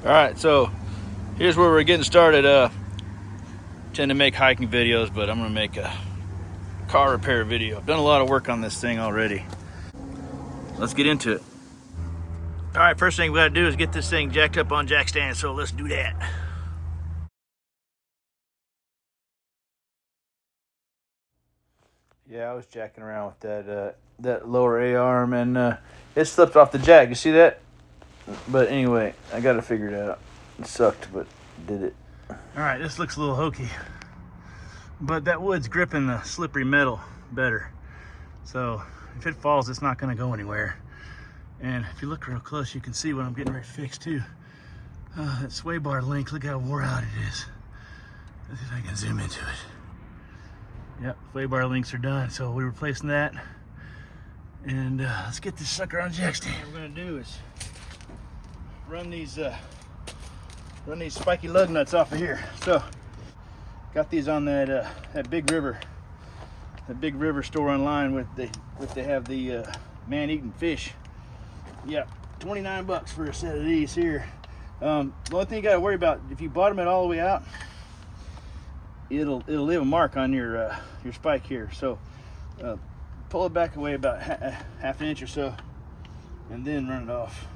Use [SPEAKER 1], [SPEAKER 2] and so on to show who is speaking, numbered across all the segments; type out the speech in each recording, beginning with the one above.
[SPEAKER 1] All right, so here's where we're getting started. Tend to make hiking videos, but I'm gonna make a car repair video. I've done a lot of work on this thing already. Let's get into it. All right, first thing we gotta do is get this thing jacked up on jack stands, so let's do that. Yeah, I was jacking around with that lower A-arm, and it slipped off the jack. You see that? But anyway, I got to figure it out. It sucked, but did it. All right, this looks a little hokey, but that wood's gripping the slippery metal better. So if it falls, it's not going to go anywhere. And if you look real close, you can see what I'm getting ready to fix too. That sway bar link, look how wore out it is. Let's see if I can zoom into it. Yep, sway bar links are done. So we're replacing that. And let's get this sucker on jack stand. What we're going to do is run these spiky lug nuts off of here. So got these on that Big River store online with they have the man-eating fish. Yeah, 29 bucks for a set of these here. The only thing you got to worry about, if you bottom it all the way out, it'll leave a mark on your spike here. So pull it back away about half an inch or so, and then run it off.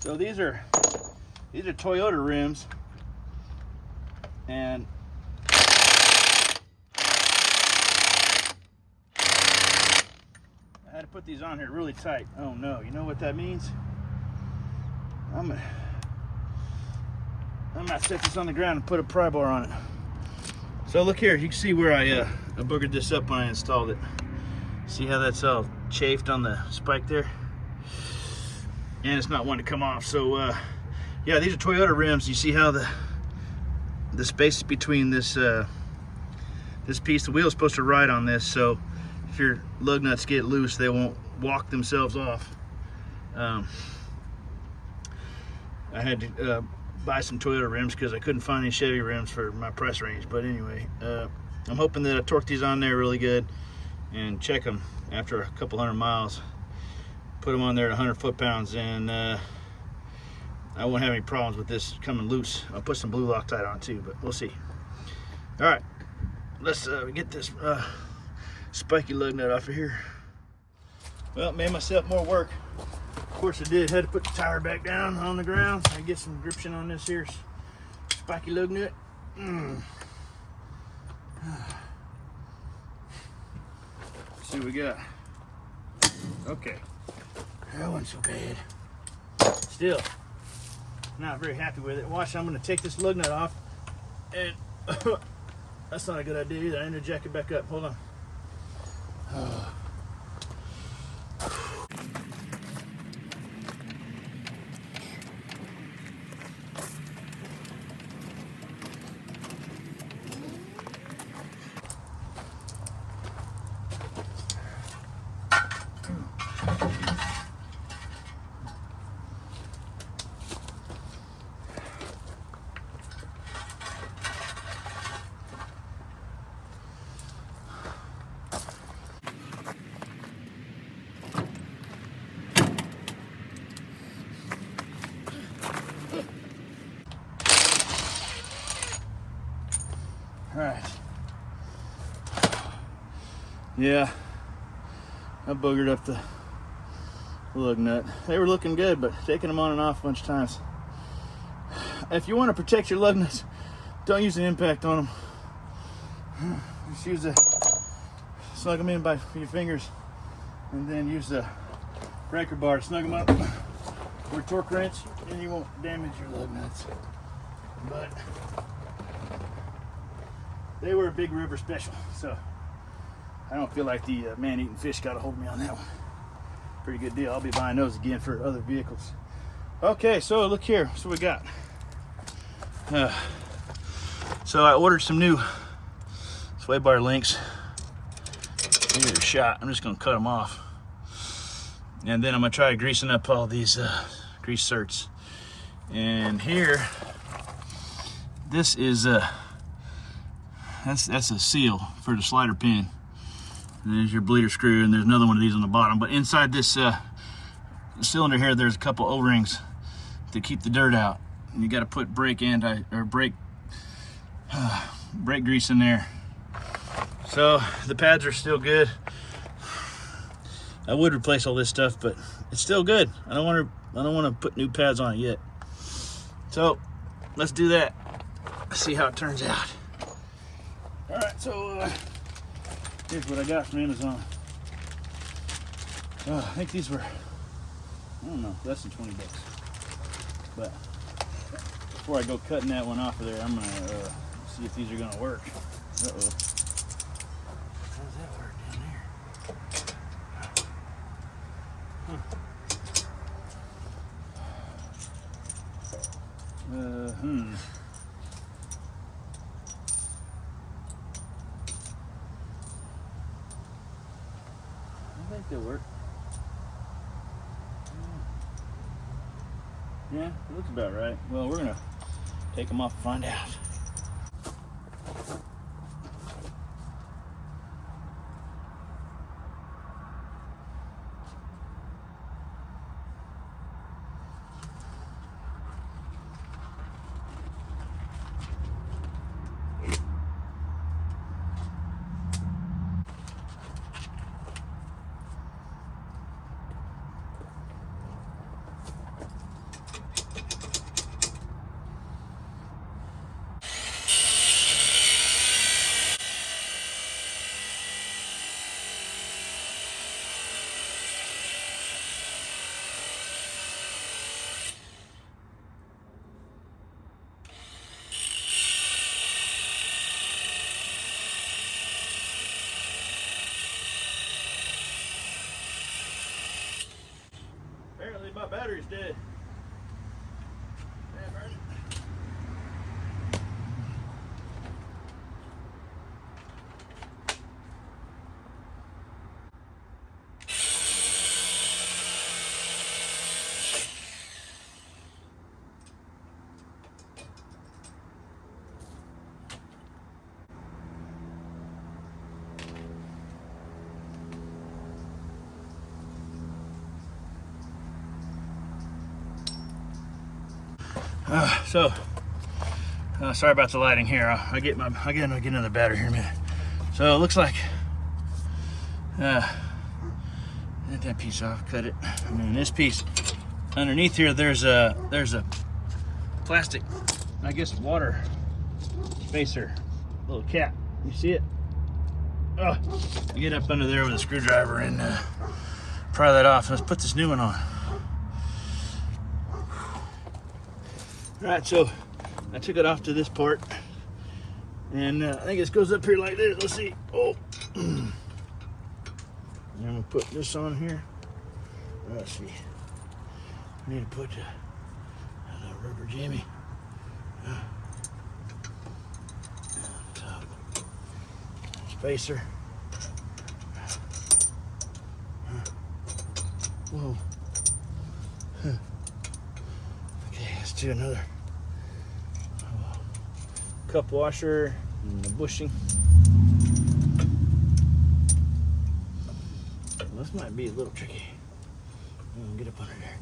[SPEAKER 1] So these are Toyota rims, and I had to put these on here really tight. Oh no, you know what that means? I'm gonna set this on the ground and put a pry bar on it. So look here, you can see where I boogered this up when I installed it. See how that's all chafed on the spike there? And it's not wanting to come off. So yeah, these are Toyota rims. You see how the space between this this piece, the wheel is supposed to ride on this, so if your lug nuts get loose, they won't walk themselves off. I had to buy some Toyota rims because I couldn't find any Chevy rims for my price range. But anyway, I'm hoping that I torque these on there really good and check them after a couple hundred miles. Put them on there at 100 foot-pounds, and I won't have any problems with this coming loose. I'll put some blue Loctite on too, but we'll see. All right, let's get this spiky lug nut off of here. Well, made myself more work. Of course I did. Had to put the tire back down on the ground so I get some gription on this here spiky lug nut. Let's see what we got. Okay. That wasn't so bad. Still, not very happy with it. Watch, I'm going to take this lug nut off, and that's not a good idea either. I need to jack it back up. Hold on. All right. Yeah, I boogered up the lug nut. They were looking good, but taking them on and off a bunch of times. If you want to protect your lug nuts, don't use an impact on them. Just use snug them in by your fingers, and then use the breaker bar to snug them up or a torque wrench, and you won't damage your lug nuts. But they were a Big River special, so I don't feel like the man-eating fish got a hold of me on that one. Pretty good deal. I'll be buying those again for other vehicles. Okay, so look here. So we got. So I ordered some new sway bar links. Give it a shot. I'm just gonna cut them off, and then I'm gonna try greasing up all these grease certs. And here, this is that's a seal for the slider pin. And there's your bleeder screw, and there's another one of these on the bottom. But inside this cylinder here, there's a couple O-rings to keep the dirt out. And you got to put brake grease in there. So the pads are still good. I would replace all this stuff, but it's still good. I don't want to put new pads on it yet. So let's do that. See how it turns out. All right, so here's what I got from Amazon. I think these were, I don't know, less than 20 bucks. But before I go cutting that one off of there, I'm gonna see if these are gonna work. Uh-oh. How does that work down there? I think they'll work. Yeah, it looks about right. Well, we're gonna take them off and find out. Apparently my battery's dead. Yeah, burn it. Sorry about the lighting here. I'll get another battery here in a minute. So it looks like get that piece off, cut it. And then this piece underneath here, there's a plastic, I guess, water spacer, little cap. You see it? I get up under there with a screwdriver and pry that off. Let's put this new one on. All right, so I took it off to this part, and I think it goes up here like this. Let's see. Oh, and I'm gonna put this on here. Let's see. I need to put a rubber jammy on top. Spacer. Whoa. Okay, let's do another cup washer and the bushing. Well, this might be a little tricky. Get up under there.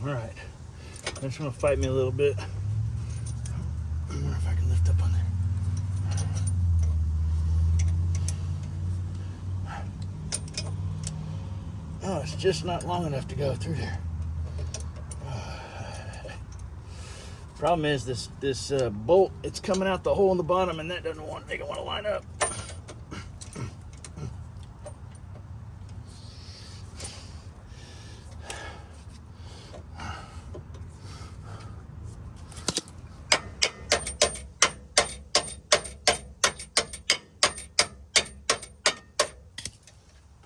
[SPEAKER 1] All right, that's gonna fight me a little bit. I wonder if I can lift up on there. Oh, it's just not long enough to go through there. Problem is this bolt, it's coming out the hole in the bottom, and that doesn't want to line up.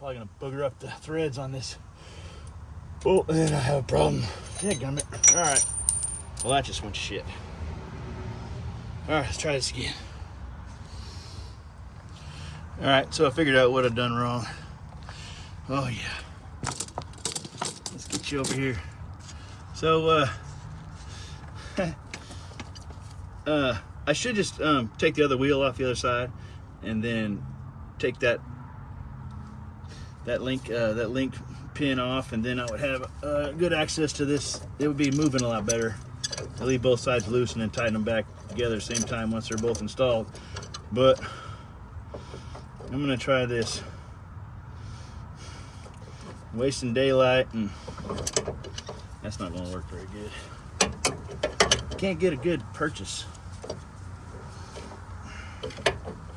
[SPEAKER 1] Probably gonna booger up the threads on this. Oh, then I have a problem. Yeah, gummit. All right. Well, that just went to shit. All right, let's try this again. All right, so I figured out what I've done wrong. Oh yeah. Let's get you over here. So, I should just take the other wheel off the other side, and then take that link pin off, and then I would have good access to this. It would be moving a lot better. I leave both sides loose and then tighten them back together at the same time once they're both installed. But I'm gonna try this. Wasting daylight, and that's not gonna work very good. Can't get a good purchase.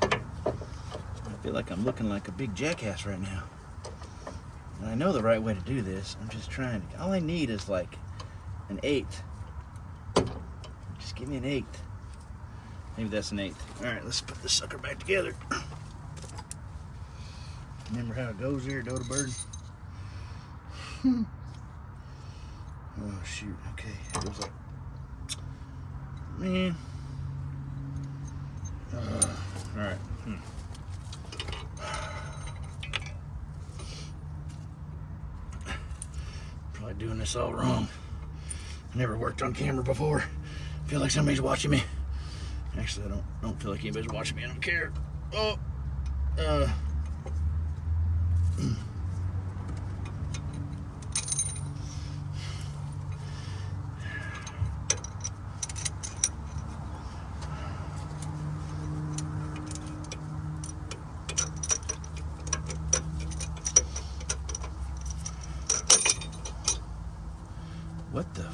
[SPEAKER 1] I feel like I'm looking like a big jackass right now. And I know the right way to do this. I'm just trying to, all I need is like an 1/8. Just give me an 1/8. Maybe that's an 1/8. All right, let's put this sucker back together. Remember how it goes here, Dodo Bird? Oh shoot, okay, it goes like, man. All right. Probably doing this all wrong. I never worked on camera before. I feel like somebody's watching me. Actually, I don't feel like anybody's watching me. I don't care. Oh, what the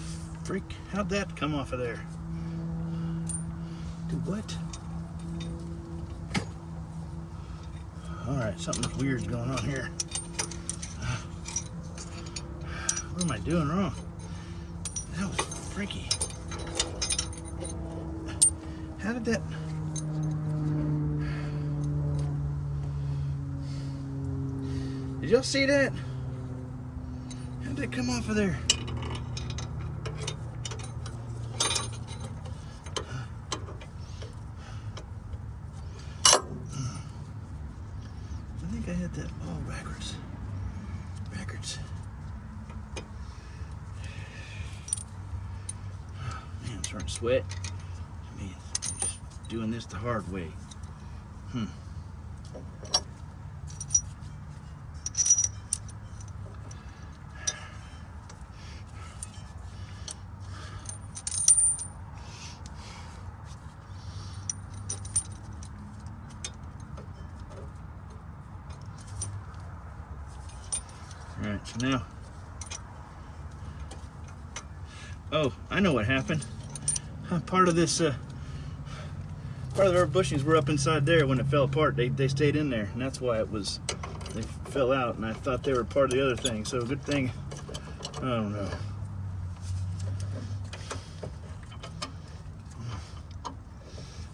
[SPEAKER 1] freak? How'd that come off of there? Dude, what? Alright, something weird's going on here. What am I doing wrong? That was freaky. How did that... Did y'all see that? How did it come off of there? I had that all backwards. Man, I'm starting to sweat. I mean, I'm just doing this the hard way. All right, so now, oh, I know what happened. Part of this, part of our bushings were up inside there when it fell apart. They stayed in there, and that's why they fell out, and I thought they were part of the other thing. So good thing, I don't know.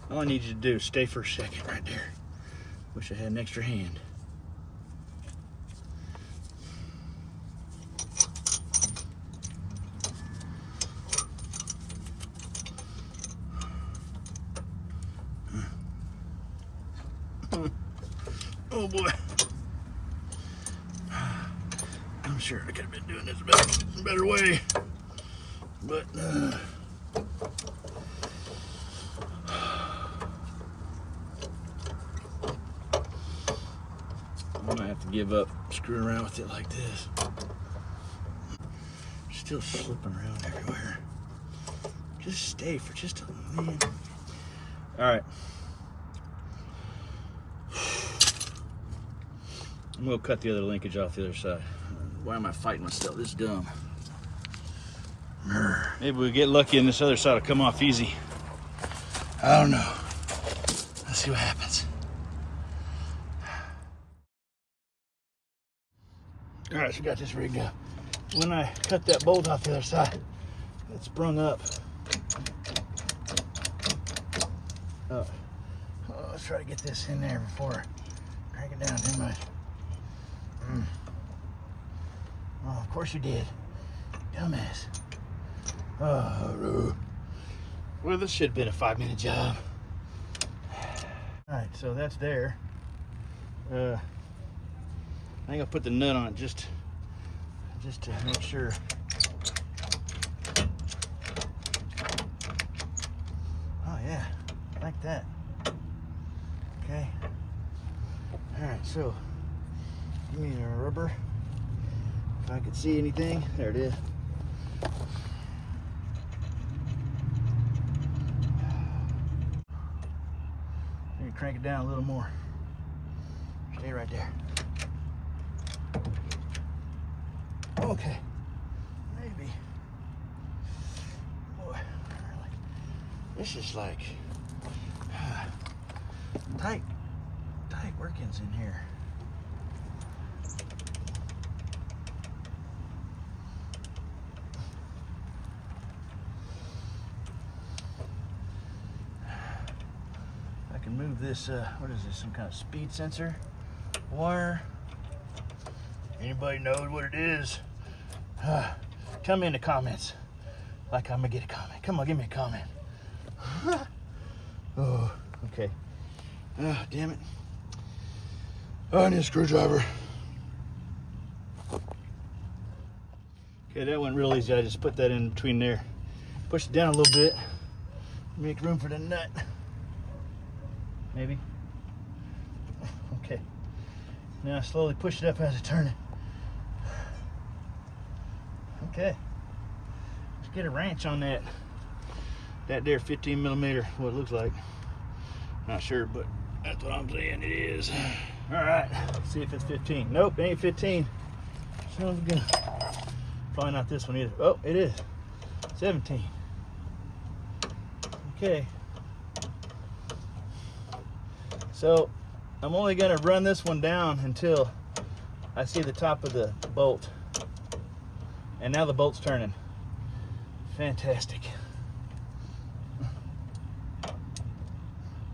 [SPEAKER 1] All I need you to do is stay for a second right there. Wish I had an extra hand. Oh boy. I'm sure I could have been doing this a better way. But I might have to give up screwing around with it like this. Still slipping around everywhere. Just stay for just a minute. Alright. I'm gonna cut the other linkage off the other side. Why am I fighting myself? This is dumb. Maybe we get lucky and this other side will come off easy. I don't know. Let's see what happens. All right, so we got this rigged up. When I cut that bolt off the other side, it sprung up. Oh, let's try to get this in there before I drag it down too much. Oh, of course you did. Dumbass. Oh, well, this should have been a 5-minute job. All right, so that's there. I think I'll put the nut on it just to make sure. Oh yeah, like that. Okay. All right, so give me a rubber. If I could see anything, there it is. Maybe crank it down a little more. Stay right there. Okay, maybe. Boy, this is like tight workings in here. I can move this. What is this? Some kind of speed sensor wire. Anybody knows what it is? Tell me in the comments. Like I'm gonna get a comment. Come on, give me a comment. Oh, okay. Oh, damn it. Oh, I need a screwdriver. Okay, that went real easy. I just put that in between there. Push it down a little bit. Make room for the nut. Maybe. Okay. Now I slowly push it up as I turn it. Okay. Let's get a wrench on that. That there 15 millimeter, what it looks like. Not sure, but that's what I'm saying it is. All right, let's see if it's 15. Nope, it ain't 15. Son of a gun. Probably not this one either. Oh, it is. 17. Okay. So I'm only gonna run this one down until I see the top of the bolt. And now the bolt's turning. Fantastic.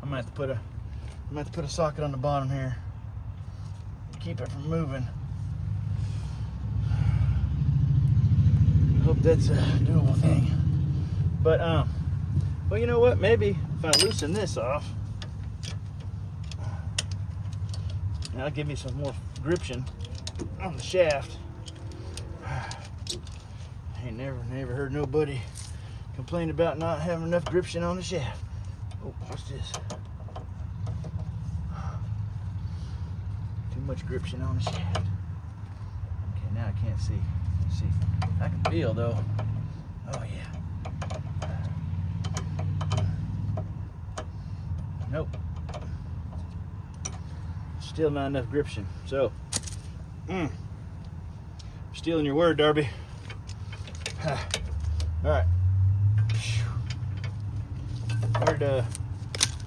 [SPEAKER 1] I'm gonna have to put a socket on the bottom here to keep it from moving. I hope that's a doable thing. But well, you know what? Maybe if I loosen this off, that'll give me some more gription on the shaft. Ain't never heard nobody complain about not having enough gription on the shaft. Oh, what's this? Too much gription on the shaft. Okay, now I can't see. Let's see. I can feel though. Oh yeah. Nope. Still not enough gription. So, stealing your word, Darby. All right.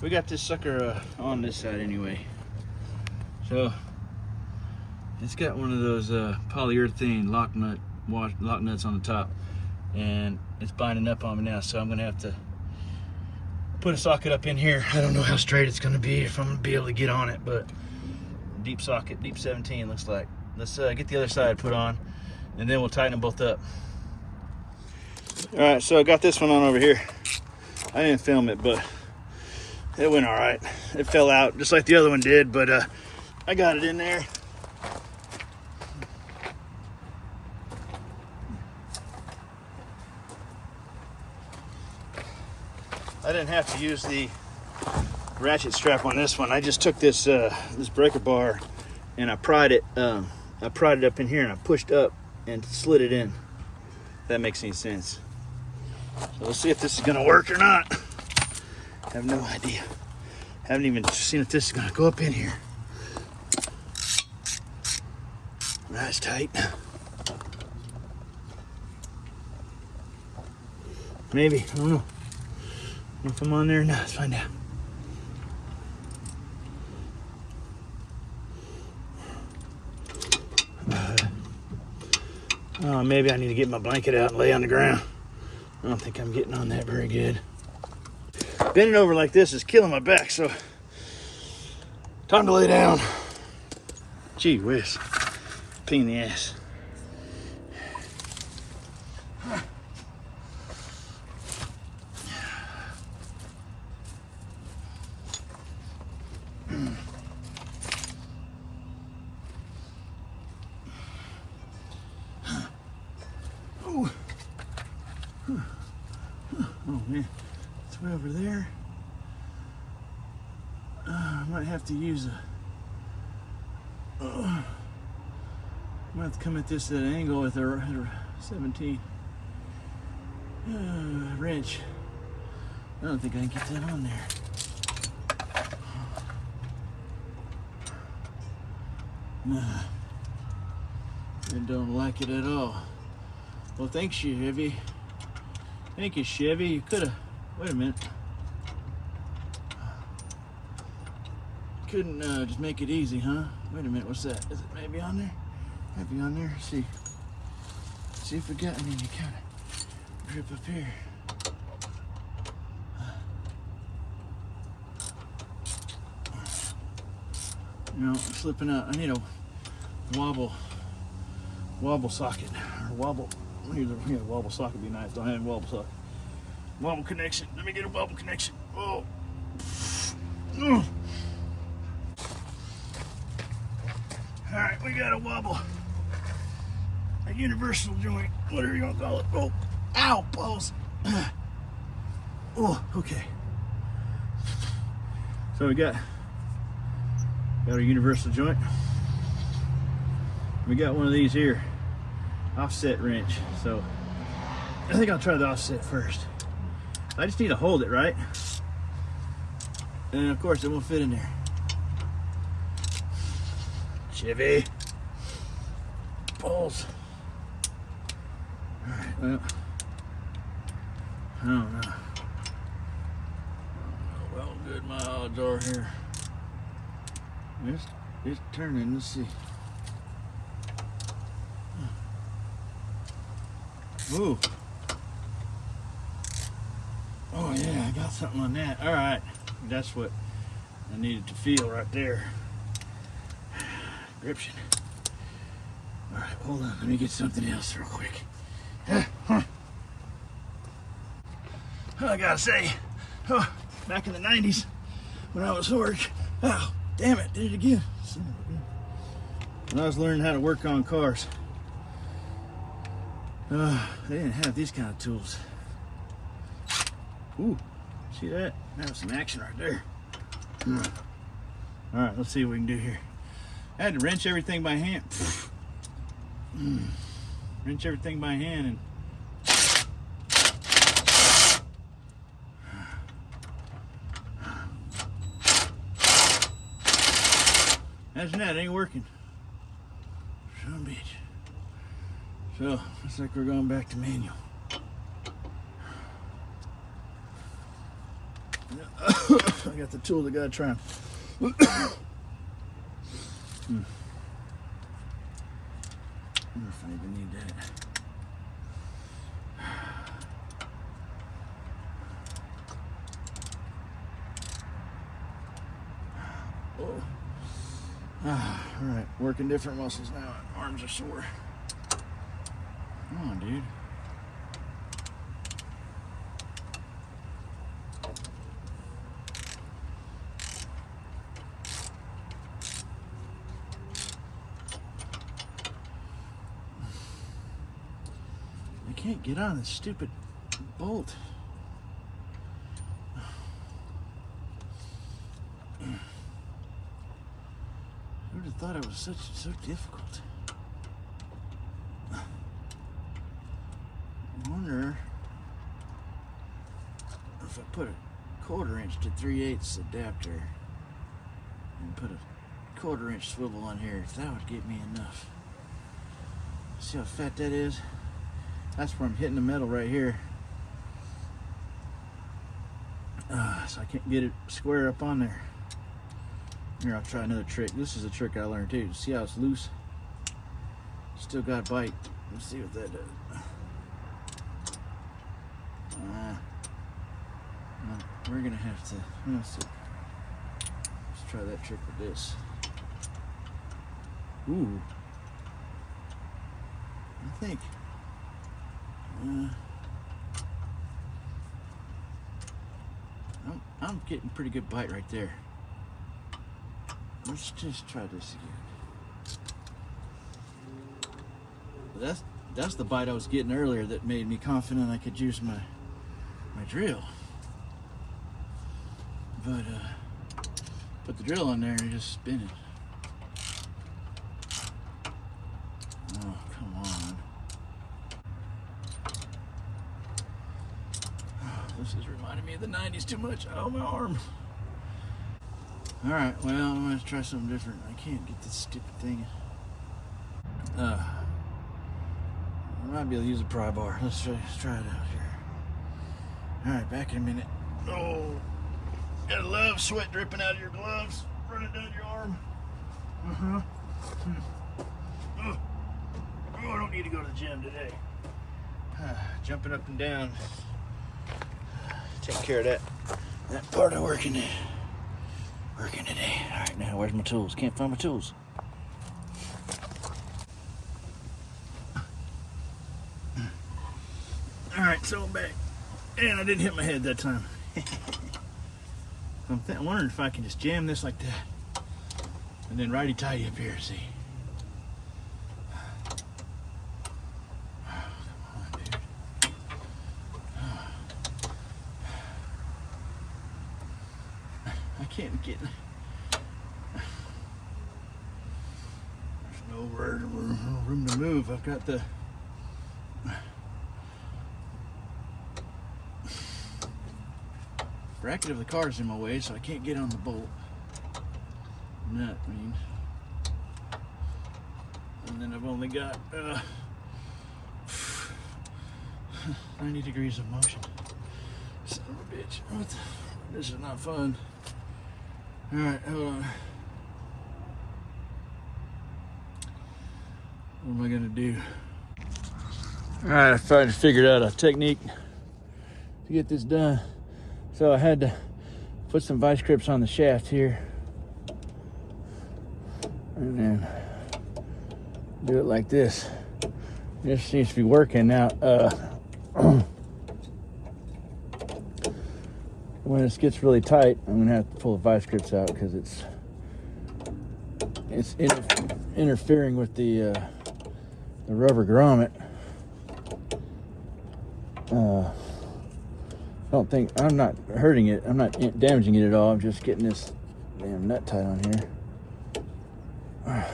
[SPEAKER 1] We got this sucker on this side anyway. So it's got one of those polyurethane lock nuts on the top, and it's binding up on me now. So I'm gonna have to put a socket up in here. I don't know how straight it's gonna be, if I'm gonna be able to get on it, but deep socket, deep 17 looks like. Let's get the other side put on, and then we'll tighten them both up. All right, so I got this one on over here. I didn't film it, but it went all right. It fell out just like the other one did, but I got it in there. I didn't have to use the ratchet strap on this one. I just took this this breaker bar and I pried it up in here, and I pushed up and slid it in. If that makes any sense. So we'll see if this is gonna work or not. I have no idea. Haven't even seen if this is gonna go up in here. That's tight. Maybe, I don't know. If I'm on there or not, let's find out. Oh, maybe I need to get my blanket out and lay on the ground. I don't think I'm getting on that very good. Bending over like this is killing my back, so time to lay down. Gee whiz. Pain in the ass. Oh man, it's way over there. I might have to use I might have to come at this at an angle with a 17 wrench. I don't think I can get that on there. Nah, I don't like it at all. Well, thanks, Chevy. Thank you, Chevy. You could have. Wait a minute. Couldn't just make it easy, huh? Wait a minute. What's that? Is it maybe on there? Might be on there. See if we got any kind of grip up here. You know, I'm slipping out. I need a wobble socket or wobble. Wobble socket would be nice. Don't have a wobble socket. Wobble connection. Let me get a wobble connection. Oh. All right, we got a wobble. A universal joint, whatever you want to call it. Oh, ow, balls. Oh, okay. So we got our universal joint. We got one of these here, offset wrench. So I think I'll try the offset first. I just need to hold it right, and of course it won't fit in there. Chevy balls. All right, well, I don't know. Well, good my odds are here. It's turning. Let's see. Ooh. Oh yeah, I got something on that. All right, that's what I needed to feel right there. Gription. All right, hold on. Let me get something else real quick. I gotta say, back in the 90s when I was Horch, oh, damn it, did it again. When I was learning how to work on cars, they didn't have these kind of tools. Ooh, see that? That was some action right there. All right, let's see what we can do here. I had to wrench everything by hand. Wrench everything by hand and imagine that, it ain't working. Son of a bitch. So, looks like we're going back to manual. I got the tool that gotta try. I wonder if I even need that. Oh. All right, working different muscles now. Arms are sore. Come on, dude. I can't get on this stupid bolt. Who would have thought it was so difficult? I wonder if I put a 1/4 inch to 3/8 adapter and put a 1/4 inch swivel on here, if that would get me enough. See how fat that is? That's where I'm hitting the metal right here. So I can't get it square up on there. Here, I'll try another trick. This is a trick I learned too. See how it's loose? Still got a bite. Let's see what that does. We're gonna have to. Let's try that trick with this. Ooh. I think. I'm getting pretty good bite right there. Let's just try this again. That's the bite I was getting earlier that made me confident I could use my drill. But put the drill on there and just spin it. Oh, come on. Oh, this is reminding me of the 90s too much. Oh, my arm. All right, well, I'm gonna try something different. I can't get this stupid thing. I might be able to use a pry bar. Let's try it out here. All right, back in a minute. Oh, gotta love sweat dripping out of your gloves, running down your arm. Oh, I don't need to go to the gym today. Jumping up and down, taking care of that part of working today. All right, now where's my tools? Can't find my tools. All right, so I'm back, and I didn't hit my head that time. I'm wondering if I can just jam this like that, and then righty-tighty up here. See? I can't get. There's no room to move. I've got the bracket of the car's in my way, so I can't get on the bolt. Nut, I mean. And then I've only got 90 degrees of motion. Son of a bitch. This is not fun. All right, hold on. What am I gonna do? All right, I finally figured out a technique to get this done. So I had to put some vice grips on the shaft here, and then do it like this. This seems to be working now. When this gets really tight, I'm gonna have to pull the vice grips out because it's interfering with the rubber grommet. I'm not hurting it. I'm not damaging it at all. I'm just getting this damn nut tight on here. I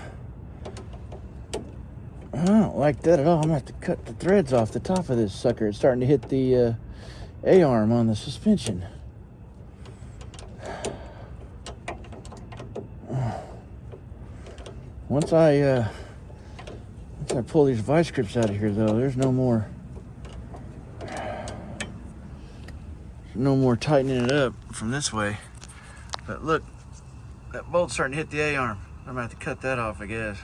[SPEAKER 1] don't like that at all. I'm gonna have to cut the threads off the top of this sucker. It's starting to hit the A-arm on the suspension. Once I pull these vice grips out of here, though, there's no more tightening it up from this way. But look, that bolt's starting to hit the A-arm. I'm gonna have to cut that off, I guess.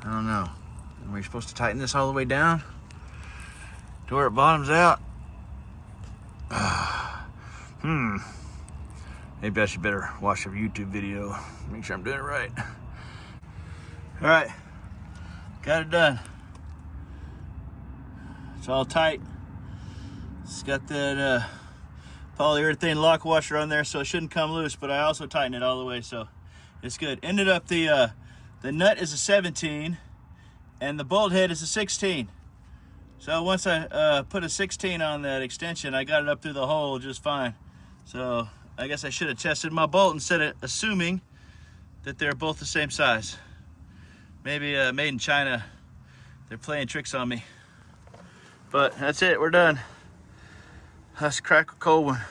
[SPEAKER 1] I don't know. Are we supposed to tighten this all the way down to where it bottoms out? Maybe I should better watch a YouTube video, make sure I'm doing it right. All right, got it done. It's all tight. It's got that polyurethane lock washer on there, so it shouldn't come loose, but I also tightened it all the way, so it's good. Ended up the nut is a 17 and the bolt head is a 16. So once I put a 16 on that extension, I got it up through the hole just fine. So I guess I should have tested my bolt instead of assuming that they're both the same size. Maybe made in China, they're playing tricks on me. But that's it, we're done. Let's crack a cold one.